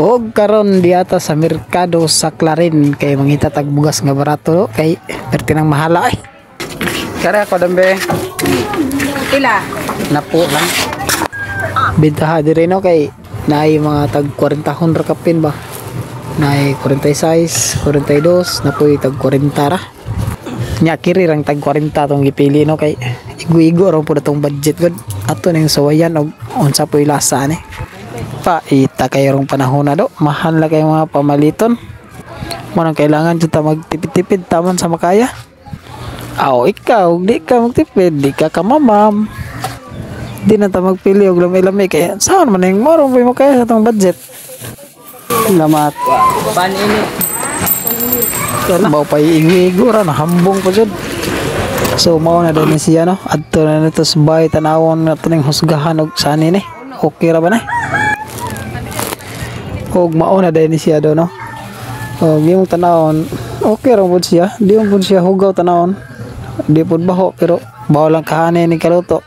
Og karon diata sa merkado sa Clarin kay mangita tag bugas nga barato kay perti nang mahala ay. Kaya ako dambe. Pila? Napo lang. Bintaha dire no kay naay mga tag 40 ra kapin ba. Naay 46, 42, napoy tag 40 ra. Nya kiri rang tag 40 tong gipili no kay igo-igo ra pud tong budget gud. Ato ning sawayan og unsa poy lasa ni. Pa ita kay rong panahon na do. Mahal na kay mga pamaliton. Mo nang kailangan jud ta magtipid-tipid taman sa makaya. Aw ikaw di ka magtipid, di ka kamamam. Di na ta magpili og lamay-lamay kay saan man ning moro poy makaya sa tong budget. Salamat. Ban ini. Bawa pa iigo ra na hambong pa jud. So mao na din siya no. Adto na nito sa bay tanawon nato ning husgahan og sani ni. Okay ra ba na? Og mao na din siya do no. Og yung tanawon okay ra pud siya. Di pud siya hugaw tanawon. Di pud baho pero baho lang kahani ni kaluto.